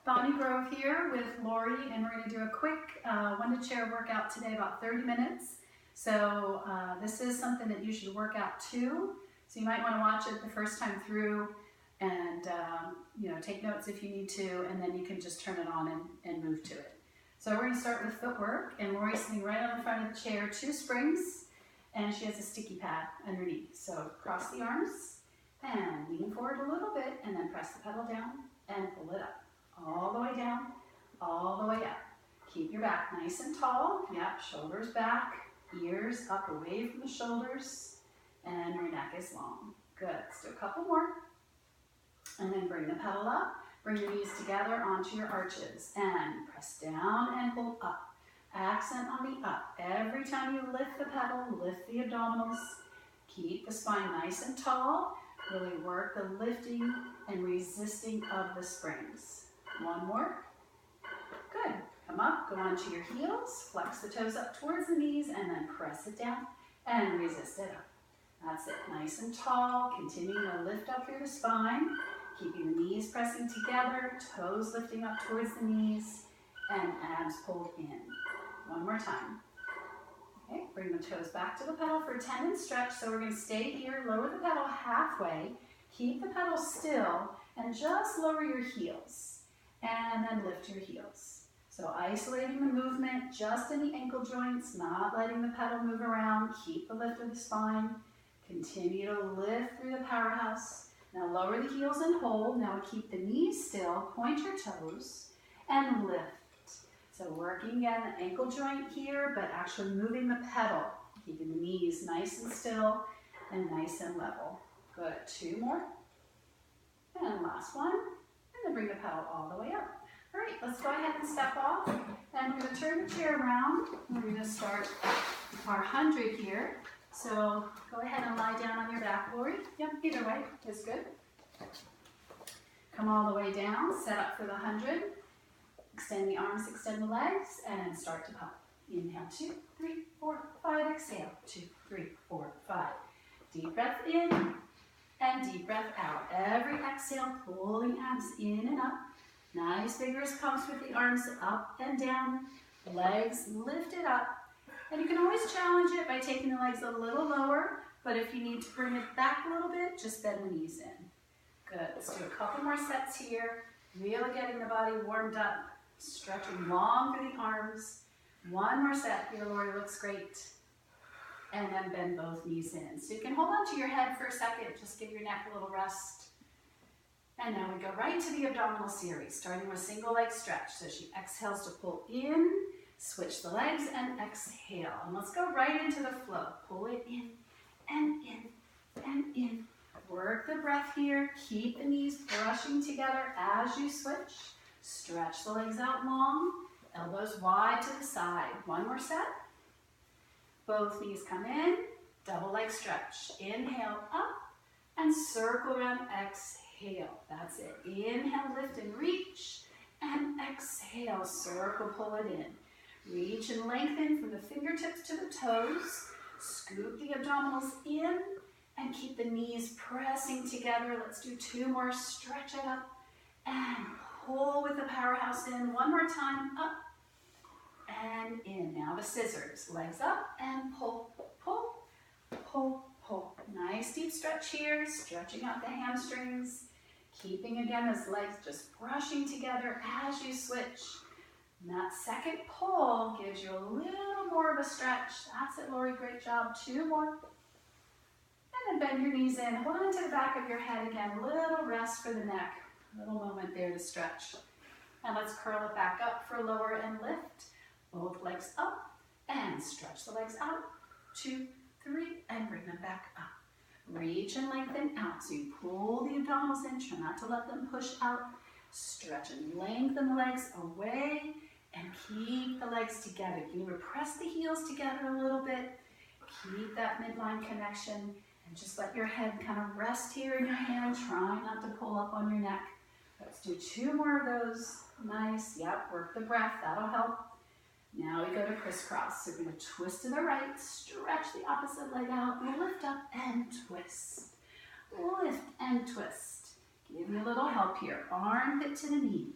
Bonnie Grove here with Lori, and we're going to do a quick Wunda Chair workout today, about 30 minutes. So this is something that you should work out too. So you might want to watch it the first time through and take notes if you need to, and then you can just turn it on and move to it. So we're going to start with footwork, and Lori's sitting right on the front of the chair, 2 springs, and she has a sticky pad underneath. So cross the arms and lean forward a little bit, and then press the pedal down and pull it up. All the way down, all the way up. Keep your back nice and tall. Yep, shoulders back, ears up away from the shoulders, and your neck is long. Good. Let's do a couple more. And then bring the pedal up. Bring your knees together onto your arches and press down and pull up. Accent on the up. Every time you lift the pedal, lift the abdominals. Keep the spine nice and tall. Really work the lifting and resisting of the springs. One more. Good. Come up, go onto your heels, flex the toes up towards the knees, and then press it down and resist it up. That's it. Nice and tall. Continuing to lift up through the spine. Keeping the knees pressing together, toes lifting up towards the knees, and abs pulled in. One more time. Okay, bring the toes back to the pedal for a tendon stretch. So we're going to stay here, lower the pedal halfway, keep the pedal still, and just lower your heels. And then lift your heels. So isolating the movement just in the ankle joints, not letting the pedal move around. Keep the lift of the spine. Continue to lift through the powerhouse. Now lower the heels and hold. Now keep the knees still, point your toes, and lift. So working again the ankle joint here, but actually moving the pedal. Keeping the knees nice and still and nice and level. Good. 2 more. And last one. And then bring the pedal all the way up. All right, let's go ahead and step off. And we're going to turn the chair around. We're going to start our 100 here. So go ahead and lie down on your back, Lori. Yep, either way is good. Come all the way down, set up for the 100. Extend the arms, extend the legs, and start to pump. Inhale, 2, 3, 4, 5. Exhale, 2, 3, 4, 5. Deep breath in. And deep breath out. Every exhale, pulling abs in and up. Nice vigorous pumps with the arms up and down. Legs lifted up. And you can always challenge it by taking the legs a little lower, but if you need to bring it back a little bit, just bend the knees in. Good. Let's do a couple more sets here. Really getting the body warmed up. Stretching long through the arms. One more set. Here, Lori, looks great. And then bend both knees in. So you can hold on to your head for a second. Just give your neck a little rest. And now we go right to the abdominal series, starting with single leg stretch. So she exhales to pull in, switch the legs, and exhale. And let's go right into the flow. Pull it in, and in, and in. Work the breath here. Keep the knees brushing together as you switch. Stretch the legs out long. Elbows wide to the side. One more set. Both knees come in, double leg stretch. Inhale up and circle around, exhale. That's it. Inhale, lift and reach, and exhale, circle, pull it in. Reach and lengthen from the fingertips to the toes. Scoop the abdominals in and keep the knees pressing together. Let's do 2 more. Stretch it up and pull with the powerhouse in. One more time, up and in. Now the scissors. Legs up and pull, pull, pull, pull. Nice deep stretch here. Stretching out the hamstrings. Keeping again those legs just brushing together as you switch. And that second pull gives you a little more of a stretch. That's it, Lori. Great job. 2 more. And then bend your knees in. Hold on to the back of your head again. Little rest for the neck. A little moment there to stretch. And let's curl it back up for lower and lift. Both legs up and stretch the legs out. 2, 3, and bring them back up. Reach and lengthen out. So you pull the abdominals in. Try not to let them push out. Stretch and lengthen the legs away and keep the legs together. You can even press the heels together a little bit. Keep that midline connection and just let your head kind of rest here in your hand. Try not to pull up on your neck. Let's do 2 more of those. Nice. Yep, work the breath. That'll help. Now we go to crisscross. So we're going to twist to the right, stretch the opposite leg out, lift up and twist. Lift and twist. Give me a little help here. Armpit to the knee.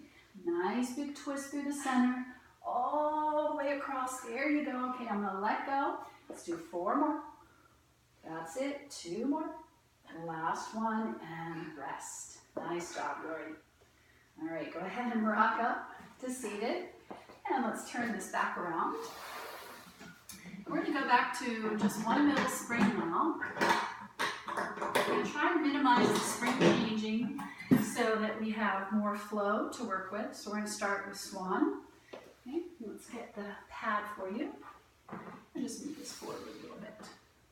Nice big twist through the center, all the way across. There you go. Okay, I'm gonna let go. Let's do 4 more. That's it, 2 more. Last one, and rest. Nice job, Lori. All right, go ahead and rock up to seated. And let's turn this back around. We're gonna go back to just one middle spring now. We're gonna try and minimize the spring changing so that we have more flow to work with. So we're gonna start with Swan. Okay, let's get the pad for you. And just move this forward a little bit.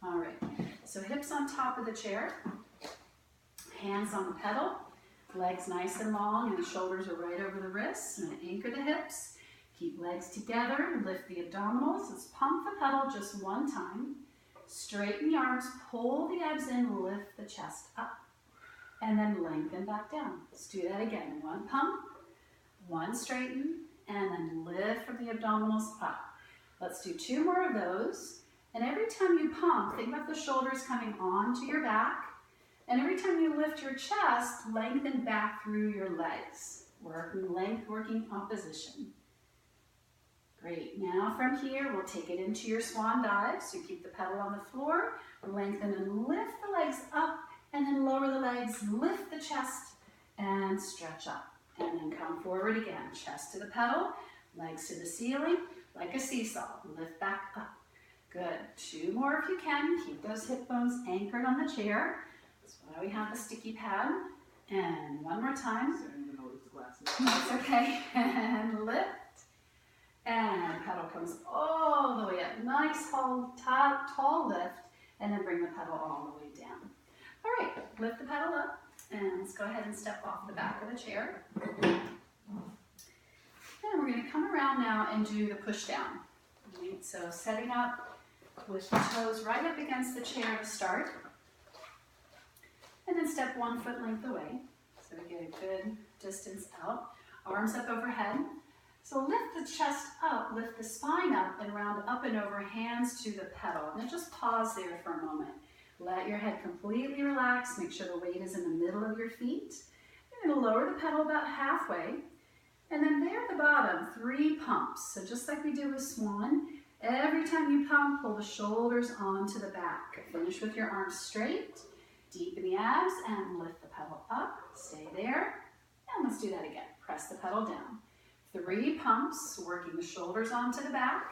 All right, so hips on top of the chair, hands on the pedal, legs nice and long, and the shoulders are right over the wrists. I'm gonna anchor the hips. Keep legs together, lift the abdominals. Let's pump the pedal just one time. Straighten the arms, pull the abs in, lift the chest up, and then lengthen back down. Let's do that again. 1 pump, 1 straighten, and then lift from the abdominals up. Let's do 2 more of those. And every time you pump, think about the shoulders coming onto your back. And every time you lift your chest, lengthen back through your legs. Working length, working opposition. Great. Now from here, we'll take it into your swan dive. So you keep the pedal on the floor, lengthen and lift the legs up, and then lower the legs, lift the chest, and stretch up. And then come forward again. Chest to the pedal, legs to the ceiling, like a seesaw. Lift back up. Good. 2 more if you can. Keep those hip bones anchored on the chair. That's why we have the sticky pad. And 1 more time. I didn't even notice the glasses. That's okay. And lift. And pedal comes all the way up. Nice tall lift. And then bring the pedal all the way down. All right, lift the pedal up. And let's go ahead and step off the back of the chair. And we're going to come around now and do the push down. Right, so setting up with the toes right up against the chair to start. And then step 1 foot length away. So we get a good distance out. Arms up overhead. So lift the chest up, lift the spine up, and round up and over, hands to the pedal. And then just pause there for a moment. Let your head completely relax. Make sure the weight is in the middle of your feet. You're going to lower the pedal about halfway. And then there at the bottom, 3 pumps. So just like we did with Swan, every time you pump, pull the shoulders onto the back. Finish with your arms straight. Deepen the abs and lift the pedal up. Stay there. And let's do that again. Press the pedal down. 3 pumps, working the shoulders onto the back.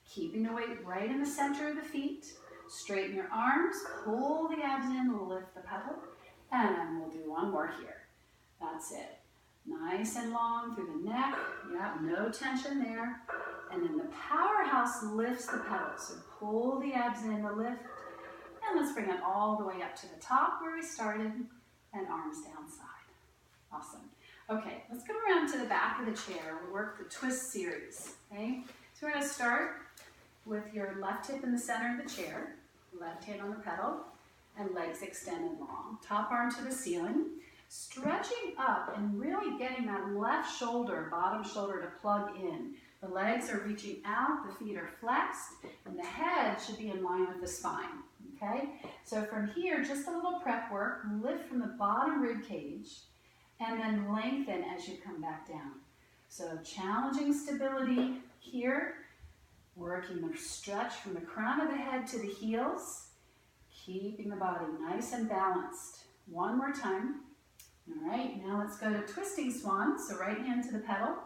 Keeping the weight right in the center of the feet. Straighten your arms, pull the abs in, lift the pedal. And we'll do 1 more here. That's it. Nice and long through the neck. Yep, no tension there. And then the powerhouse lifts the pedal. So pull the abs in, the lift. And let's bring it all the way up to the top where we started. And arms down side. Awesome. Okay, let's go around to the back of the chair. We'll work the twist series. Okay? So we're going to start with your left hip in the center of the chair. Left hand on the pedal. And legs extended long. Top arm to the ceiling. Stretching up and really getting that left shoulder, bottom shoulder to plug in. The legs are reaching out, the feet are flexed, and the head should be in line with the spine. Okay? So from here, just a little prep work. Lift from the bottom rib cage and then lengthen as you come back down. So challenging stability here. Working the stretch from the crown of the head to the heels. Keeping the body nice and balanced. 1 more time. All right, now let's go to twisting swan. So right hand to the pedal,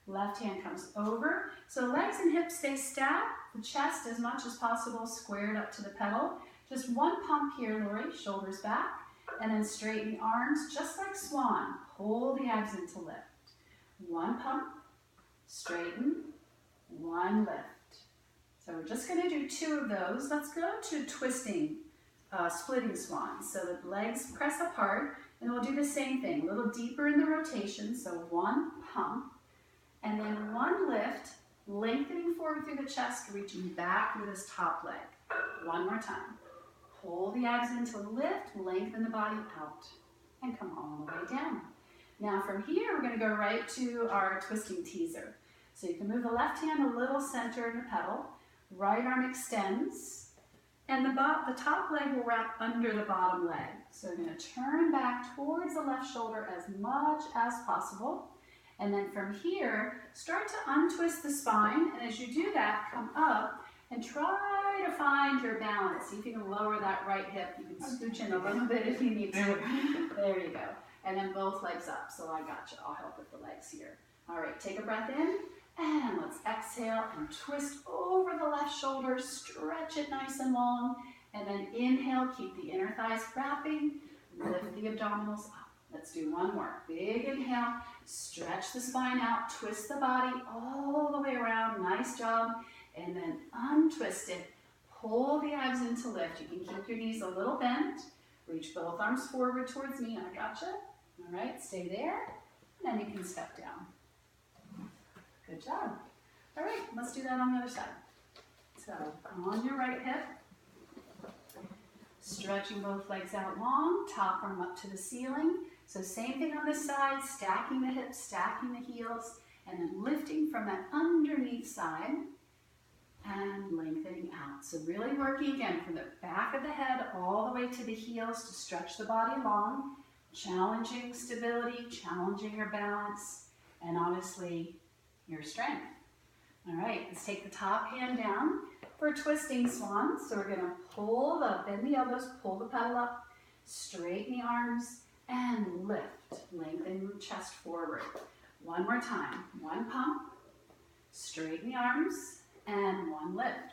left hand comes over. So legs and hips stay stacked, the chest as much as possible squared up to the pedal. Just 1 pump here, Lori, shoulders back, and then straighten the arms just like swan. Pull the abs into lift. 1 pump, straighten, 1 lift. So we're just gonna do 2 of those. Let's go to twisting, splitting swan. So the legs press apart. And we'll do the same thing, a little deeper in the rotation. So 1 pump, and then 1 lift, lengthening forward through the chest, reaching back with this top leg. 1 more time. Pull the abs into lift, lengthen the body out, and come all the way down. Now from here, we're gonna go right to our twisting teaser. So you can move the left hand a little center in the pedal, right arm extends, and the top leg will wrap under the bottom leg. So we're going to turn back towards the left shoulder as much as possible. And then from here, start to untwist the spine. And as you do that, come up and try to find your balance. See if you can lower that right hip. You can scooch in a little bit if you need to. There you go. And then both legs up. So I got you. I'll help with the legs here. All right, take a breath in. And let's exhale and twist over the left shoulder. Stretch it nice and long. And then inhale, keep the inner thighs wrapping. Lift the abdominals up. Let's do one more. Big inhale. Stretch the spine out. Twist the body all the way around. Nice job. And then untwist it. Pull the abs into lift. You can keep your knees a little bent. Reach both arms forward towards me. I gotcha. All right, stay there. And then you can step down. Good job. All right, let's do that on the other side. So on your right hip, stretching both legs out long, top arm up to the ceiling. So same thing on this side, stacking the hips, stacking the heels, and then lifting from that underneath side and lengthening out. So really working again from the back of the head all the way to the heels to stretch the body long, challenging stability, challenging your balance, and obviously your strength. All right, let's take the top hand down for twisting swan. So we're gonna bend the elbows, pull the pedal up, straighten the arms, and lift. Lengthen your chest forward. One more time. One pump, straighten the arms, and one lift.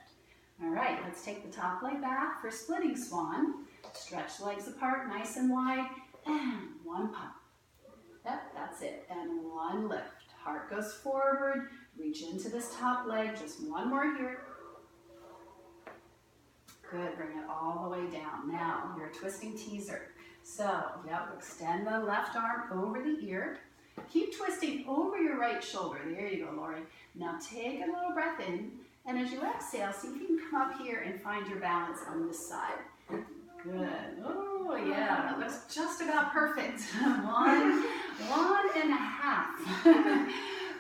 All right, let's take the top leg back for splitting swan. Stretch the legs apart, nice and wide, and one pump. Yep, that's it. And one lift. Heart goes forward. Reach into this top leg. Just one more here. Good. Bring it all the way down. Now, you're a twisting teaser. So, yep, extend the left arm over the ear. Keep twisting over your right shoulder. There you go, Lori. Now, take a little breath in. And as you exhale, see if you can come up here and find your balance on this side. Good. Oh, yeah, that looks just about perfect. one and a half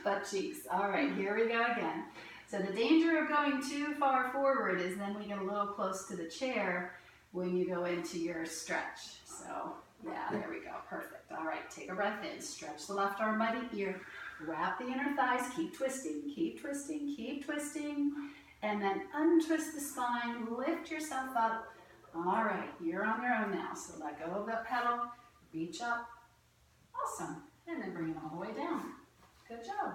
butt cheeks. All right, here we go again. So the danger of going too far forward is then we get a little close to the chair when you go into your stretch. So, yeah, there we go. Perfect. All right, take a breath in. Stretch the left arm by the ear. Wrap the inner thighs. Keep twisting, keep twisting, keep twisting. And then untwist the spine. Lift yourself up. All right, you're on your own now. So let go of that pedal, reach up. Awesome. And then bring it all the way down. Good job.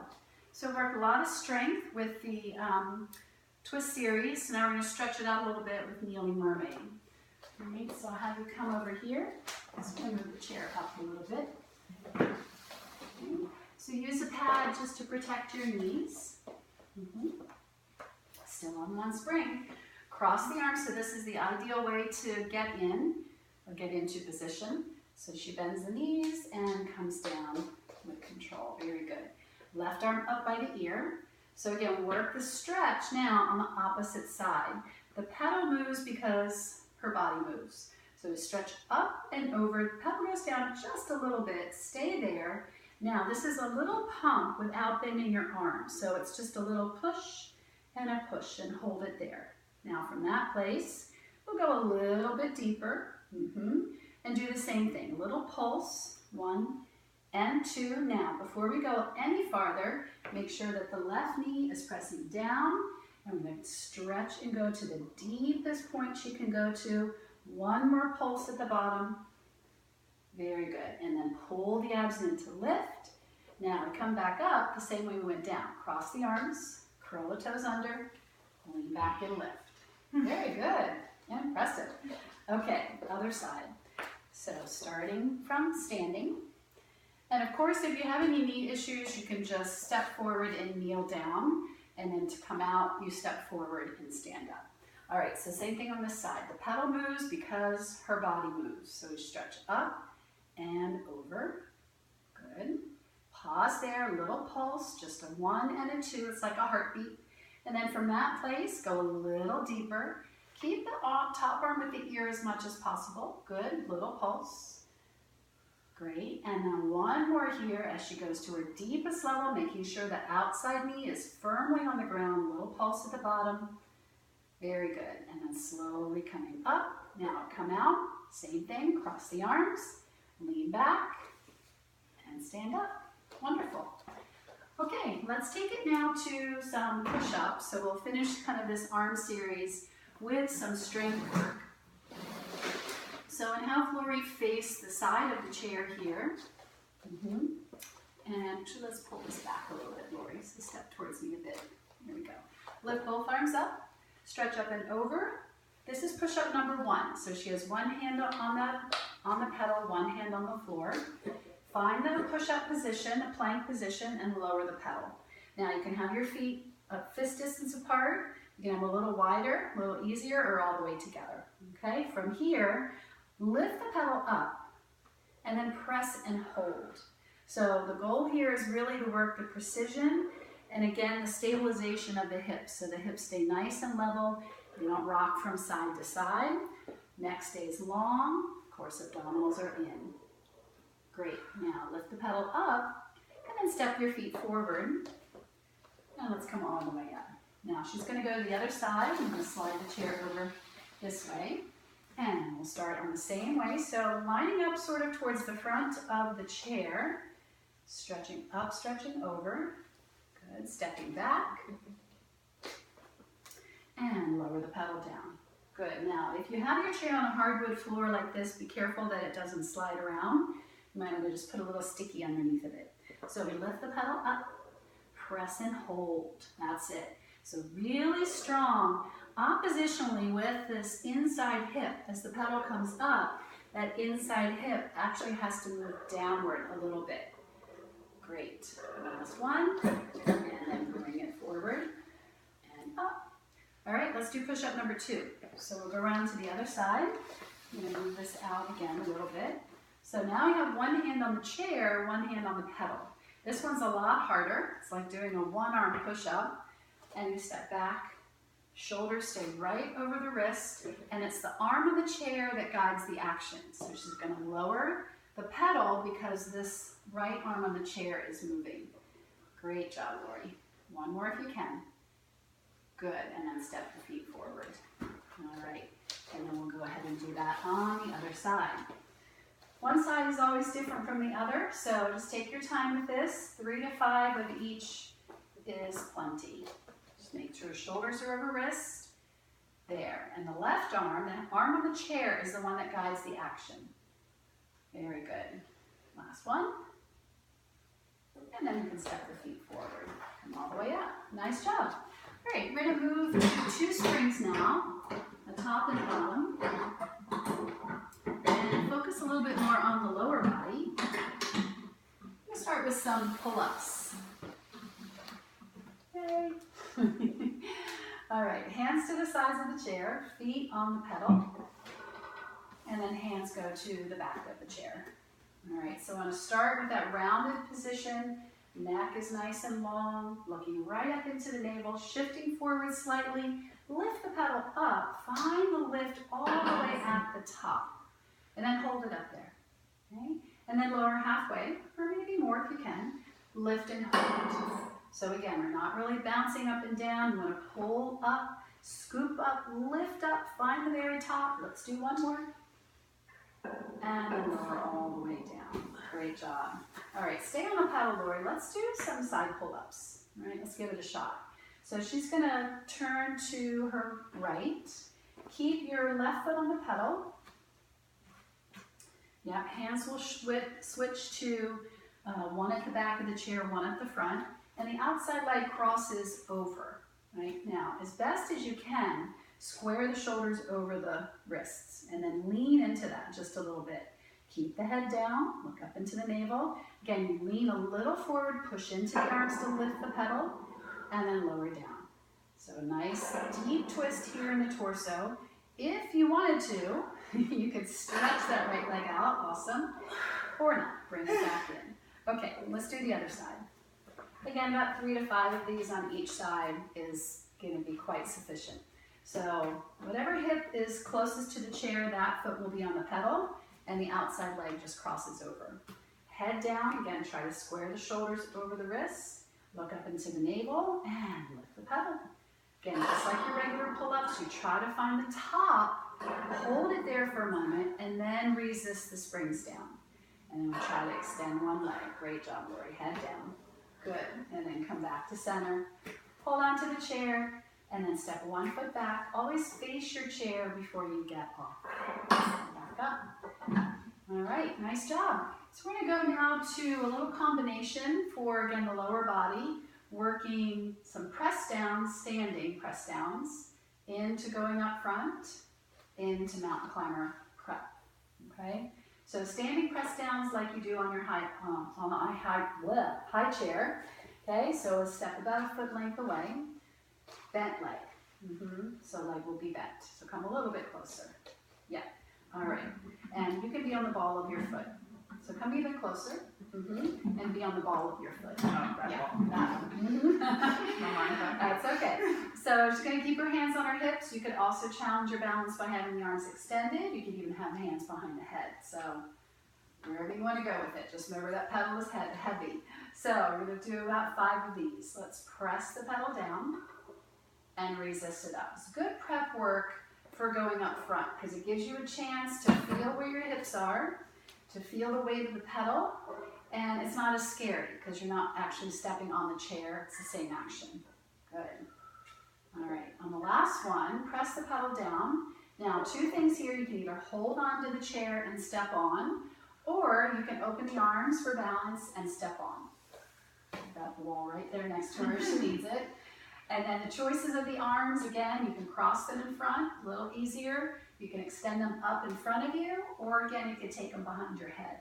So work a lot of strength with the twist series. Now we're going to stretch it out a little bit with kneeling mermaid. All right, so I'll have you come over here. Let's move the chair up a little bit. Okay. So use a pad just to protect your knees. Still on one spring. Cross the arms, so this is the ideal way to get in or get into position. So she bends the knees and comes down with control. Very good. Left arm up by the ear. So again, work the stretch now on the opposite side. The pedal moves because her body moves. So stretch up and over. The pedal goes down just a little bit. Stay there. Now this is a little pump without bending your arms. So it's just a little push and hold it there. Now from that place, we'll go a little bit deeper and do the same thing. A little pulse, 1 and 2. Now, before we go any farther, make sure that the left knee is pressing down. And we're going to stretch and go to the deepest point you can go to. One more pulse at the bottom. Very good. And then pull the abs in to lift. Now, we come back up the same way we went down. Cross the arms, curl the toes under, lean back and lift. Very good. Impressive. Okay, other side. So starting from standing. And of course, if you have any knee issues, you can just step forward and kneel down. And then to come out, you step forward and stand up. All right, so same thing on this side. The pedal moves because her body moves. So we stretch up and over. Good. Pause there, little pulse, just a 1 and a 2. It's like a heartbeat. And then from that place, go a little deeper. Keep the top arm with the ear as much as possible. Good, little pulse. Great, and then one more here as she goes to her deepest level, making sure the outside knee is firmly on the ground. Little pulse at the bottom. Very good. And then slowly coming up. Now come out. Same thing. Cross the arms. Lean back. And stand up. Wonderful. Okay, let's take it now to some push-ups. So we'll finish kind of this arm series with some strength work. So have Lori face the side of the chair here. And actually, let's pull this back a little bit, Lori. So step towards me a bit. There we go. Lift both arms up. Stretch up and over. This is push-up number 1. So she has one hand on the pedal, one hand on the floor. Find the push-up position, a plank position, and lower the pedal. Now you can have your feet a fist distance apart. You can have a little wider, a little easier, or all the way together. Okay, from here, lift the pedal up and then press and hold. So the goal here is really to work the precision and again the stabilization of the hips. So the hips stay nice and level. They don't rock from side to side. Neck stays long. Of course, abdominals are in. Great. Now lift the pedal up and then step your feet forward. And let's come all the way up. Now she's going to go to the other side. I'm going to slide the chair over this way. And we'll start on the same way. So lining up sort of towards the front of the chair. Stretching up, stretching over. Good. Stepping back. And lower the pedal down. Good. Now, if you have your chair on a hardwood floor like this, be careful that it doesn't slide around. You might want to just put a little sticky underneath of it. So we lift the pedal up, press and hold. That's it. So really strong. Oppositionally with this inside hip, as the pedal comes up, that inside hip actually has to move downward a little bit. Great. Last one. And then bring it forward and up. All right, let's do push-up number 2. So we'll go around to the other side. I'm going to move this out again a little bit. So now you have one hand on the chair, one hand on the pedal. This one's a lot harder. It's like doing a one-arm push-up. And you step back. Shoulders stay right over the wrist. And it's the arm of the chair that guides the action. So she's going to lower the pedal because this right arm on the chair is moving. Great job, Lori. One more if you can. Good, and then step the feet forward. All right, and then we'll go ahead and do that on the other side. One side is always different from the other, so just take your time with this. 3 to 5 of each is plenty. Just make sure shoulders are over wrist. There, and the left arm, the arm on the chair, is the one that guides the action. Very good. Last one. And then you can step the feet forward. Come all the way up. Nice job. All right, we're going to move to 2 springs now, the top and bottom, and focus a little bit more on the lower body. We'll start with some pull-ups. Okay. All right, hands to the sides of the chair, feet on the pedal, and then hands go to the back of the chair. All right, so I want to start with that rounded position. Neck is nice and long, looking right up into the navel, shifting forward slightly. Lift the pedal up. Find the lift all the way at the top. And then hold it up there. Okay? And then lower halfway, or maybe more if you can. Lift and hold. So again, we're not really bouncing up and down. You want to pull up, scoop up, lift up, find the very top. Let's do one more. And then lower all the way down. Great job. All right, stay on the paddle, Lori. Let's do some side pull-ups. All right, let's give it a shot. So she's going to turn to her right. Keep your left foot on the pedal. Yeah, hands will switch to one at the back of the chair, one at the front. And the outside leg crosses over. Right now, as best as you can, square the shoulders over the wrists and then lean into that just a little bit. Keep the head down, look up into the navel. Again, you lean a little forward, push into the arms to lift the pedal, and then lower down. So a nice deep twist here in the torso. If you wanted to, you could stretch that right leg out, awesome, or not, bring it back in. Okay, let's do the other side. Again, about 3 to 5 of these on each side is going to be quite sufficient. So whatever hip is closest to the chair, that foot will be on the pedal, and the outside leg just crosses over. Head down, again, try to square the shoulders over the wrists, look up into the navel, and lift the pedal. Again, just like your regular pull-ups, you try to find the top, hold it there for a moment, and then resist the springs down. And then we try to extend one leg. Great job, Lori. Head down. Good. And then come back to center. Hold on to the chair, and then step one foot back. Always face your chair before you get off. Back up. All right, nice job. So we're going to go now to a little combination for, again, the lower body, working some press downs, standing press downs, into going up front, into mountain climber prep. Okay? So standing press downs like you do on your high chair. Okay, so a step about a foot length away, bent leg. So leg will be bent. So come a little bit closer. Yeah. All right. And you can be on the ball of your foot. So come even closer. And be on the ball of your foot. Yeah, that one. That's okay. So just going to keep your hands on our hips. You could also challenge your balance by having the arms extended. You can even have the hands behind the head. So wherever you want to go with it, just remember that pedal is heavy. So we're going to do about 5 of these. Let's press the pedal down and resist it up. It's good prep work for going up front because it gives you a chance to feel where your hips are, to feel the weight of the pedal, and it's not as scary because you're not actually stepping on the chair. It's the same action. Good. All right, on the last one, press the pedal down. Now, 2 things here. You can either hold on to the chair and step on, or you can open the arms for balance and step on. Got the wall right there next to her if she needs it. And then the choices of the arms, again, you can cross them in front, a little easier. You can extend them up in front of you, or again, you can take them behind your head.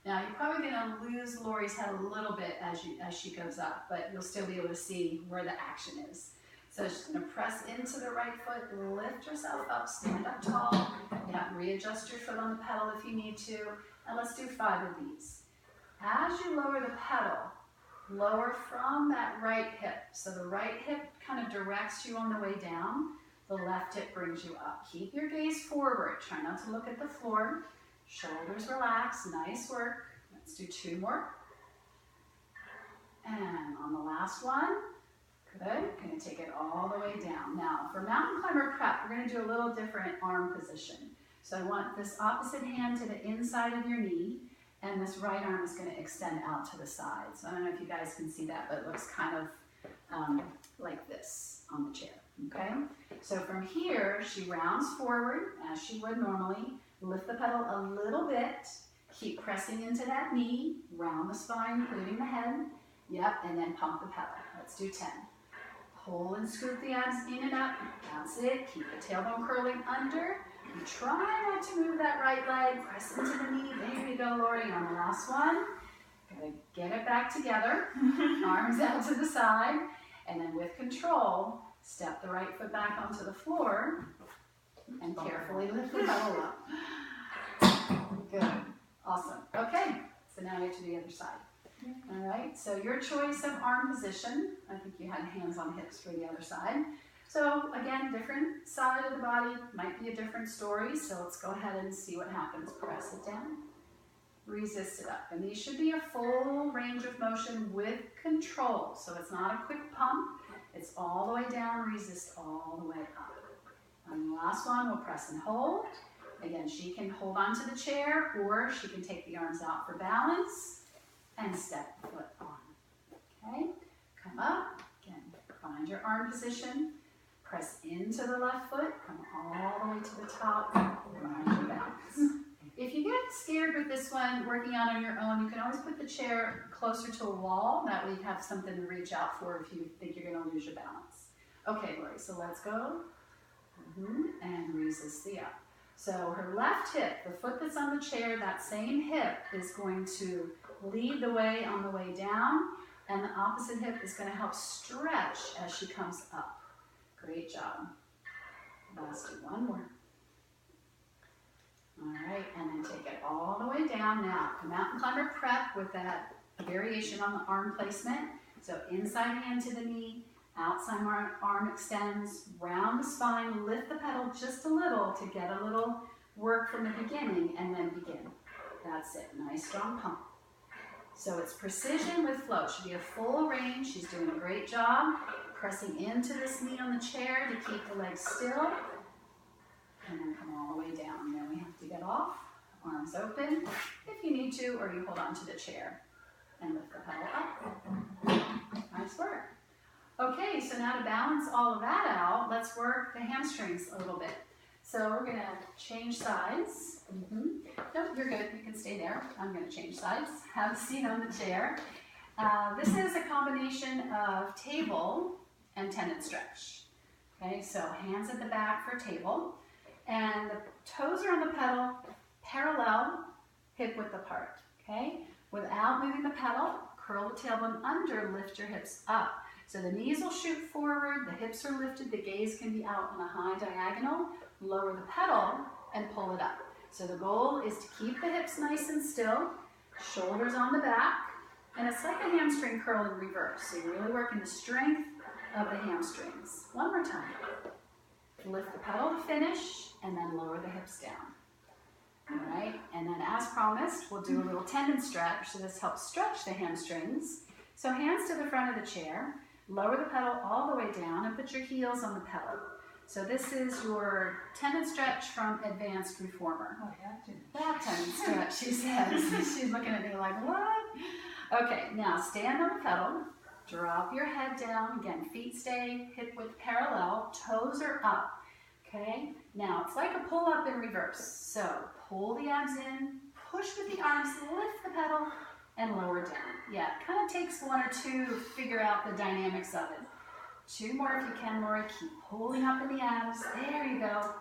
Now, you're probably going to lose Lori's head a little bit as she goes up, but you'll still be able to see where the action is. So she's going to press into the right foot, lift yourself up, stand up tall. You have to readjust your foot on the pedal if you need to. And let's do 5 of these. As you lower the pedal, lower from that right hip. So the right hip kind of directs you on the way down. The left hip brings you up. Keep your gaze forward. Try not to look at the floor. Shoulders relax. Nice work. Let's do 2 more. And on the last one, good. Going to take it all the way down. Now, for mountain climber prep, we're going to do a little different arm position. So I want this opposite hand to the inside of your knee, and this right arm is going to extend out to the side. So I don't know if you guys can see that, but it looks kind of like this on the chair. Okay? So from here, she rounds forward, as she would normally. Lift the pedal a little bit. Keep pressing into that knee. Round the spine, including the head. Yep, and then pump the pedal. Let's do 10. Pull and scoop the abs in and up. That's it. Keep the tailbone curling under. You try not to move that right leg. Press into the knee. There you go, Lori. On the last one, gotta get it back together. Arms out to the side. And then with control, step the right foot back onto the floor and carefully lift the pedal up. Good. Awesome. Okay. So now we get to the other side. All right. So your choice of arm position. I think you had hands on hips for the other side. So again, different side of the body might be a different story. So let's go ahead and see what happens. Press it down. Resist it up. And these should be a full range of motion with control. So it's not a quick pump. It's all the way down, resist all the way up. On the last one, we'll press and hold. Again, she can hold onto the chair, or she can take the arms out for balance and step the foot on. Okay, come up. Again, find your arm position. Press into the left foot. Come all the way to the top. Find your balance. If you get scared with this one, working out on your own, you can always put the chair closer to a wall. That way you have something to reach out for if you think you're going to lose your balance. Okay, Lori, so let's go. And resist the up. So her left hip, the foot that's on the chair, that same hip is going to lead the way on the way down, and the opposite hip is going to help stretch as she comes up. Great job. Let's do 1 more. All right, and then take it all the way down. Now, the mountain climber prep with that variation on the arm placement. So inside hand to the knee, outside arm extends, round the spine, lift the pedal just a little to get a little work from the beginning, and then begin. That's it, nice strong pump. So it's precision with flow. Should be a full range. She's doing a great job. pressing into this knee on the chair to keep the legs still. And then come all the way down. Then we have to get off, arms open if you need to, or you hold on to the chair and lift the pedal up. Nice work. Okay, so now to balance all of that out, let's work the hamstrings a little bit. So we're gonna change sides. Nope, you're good, you can stay there. I'm gonna change sides. Have a seat on the chair. This is a combination of table and tendon stretch. Okay, so hands at the back for table. And the toes are on the pedal, parallel, hip width apart. Okay, without moving the pedal, curl the tailbone under, lift your hips up. So the knees will shoot forward, the hips are lifted, the gaze can be out on a high diagonal. Lower the pedal and pull it up. So the goal is to keep the hips nice and still, shoulders on the back, and it's like a hamstring curl in reverse. So you're really working the strength of the hamstrings. One more time. Lift the pedal to finish, and then lower the hips down. All right, and then as promised, we'll do a little tendon stretch. So this helps stretch the hamstrings. So hands to the front of the chair, lower the pedal all the way down, and put your heels on the pedal. So this is your tendon stretch from Advanced Reformer. Oh, yeah, that tendon stretch, she says. She's looking at me like, what? Okay, now stand on the pedal, drop your head down. Again, feet stay hip width parallel, toes are up. Okay, now it's like a pull up in reverse. So pull the abs in, push with the arms, lift the pedal, and lower down. Yeah, it kind of takes one or two to figure out the dynamics of it. 2 more if you can, Lori. Keep pulling up in the abs. There you go.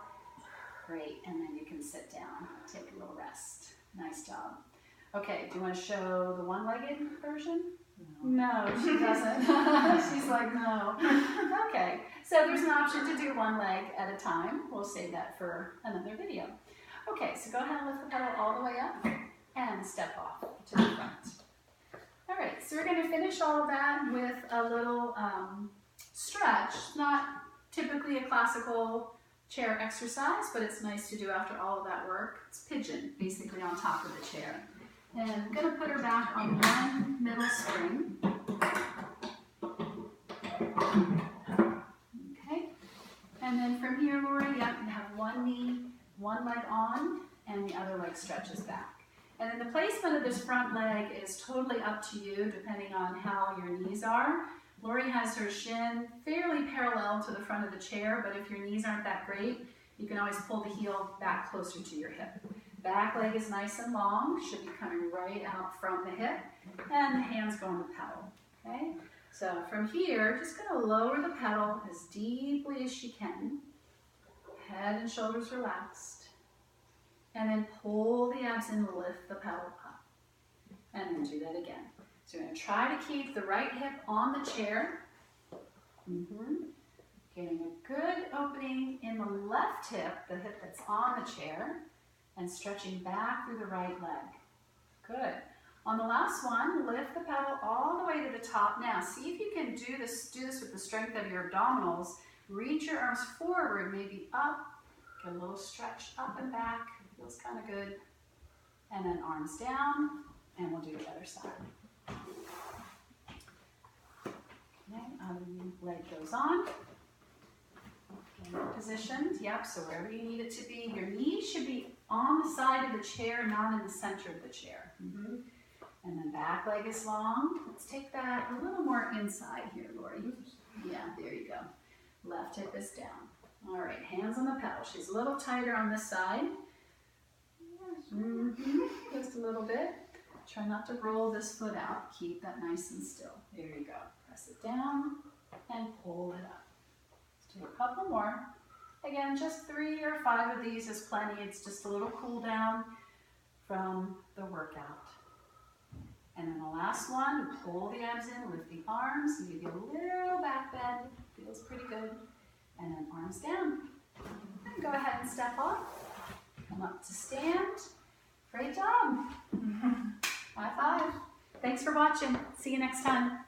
Great, and then you can sit down. Take a little rest. Nice job. Okay, do you want to show the one-legged version? No, she doesn't. She's like, no. Okay, so there's an option to do one leg at a time. We'll save that for another video. Okay, so go ahead and lift the pedal all the way up and step off to the front. All right, so we're going to finish all of that with a little stretch. Not typically a classical chair exercise, but it's nice to do after all of that work. It's pigeon, basically on top of the chair. And I'm going to put her back on one middle spring. Okay. And then from here, Lori, you have one knee, one leg on, and the other leg stretches back. And then the placement of this front leg is totally up to you, depending on how your knees are. Lori has her shin fairly parallel to the front of the chair, but if your knees aren't that great, you can always pull the heel back closer to your hip. Back leg is nice and long, should be coming right out from the hip, and the hands go on the pedal, okay? So from here, just gonna lower the pedal as deeply as she can, head and shoulders relaxed, and then pull the abs in, lift the pedal up, and then do that again. So you're gonna try to keep the right hip on the chair, getting a good opening in the left hip, the hip that's on the chair, and stretching back through the right leg. Good. On the last one, lift the pedal all the way to the top. Now, see if you can do this with the strength of your abdominals. Reach your arms forward, maybe up. Get a little stretch up and back. Feels kind of good. And then arms down, and we'll do the other side. Okay, leg goes on. Positioned, yep, so wherever you need it to be. Your knees should be on the side of the chair, not in the center of the chair. And then back leg is long. Let's take that a little more inside here, Lori. Yeah, there you go. Left hip is down. All right, hands on the pedal. She's a little tighter on this side. Just a little bit. Try not to roll this foot out. Keep that nice and still. There you go. Press it down and pull it up. Let's do a couple more. Again, just 3 or 5 of these is plenty. It's just a little cool down from the workout. And then the last one, pull the abs in, lift the arms, and give you a little back bend. Feels pretty good. And then arms down. And go ahead and step off. Come up to stand. Great job. High five. Thanks for watching. See you next time.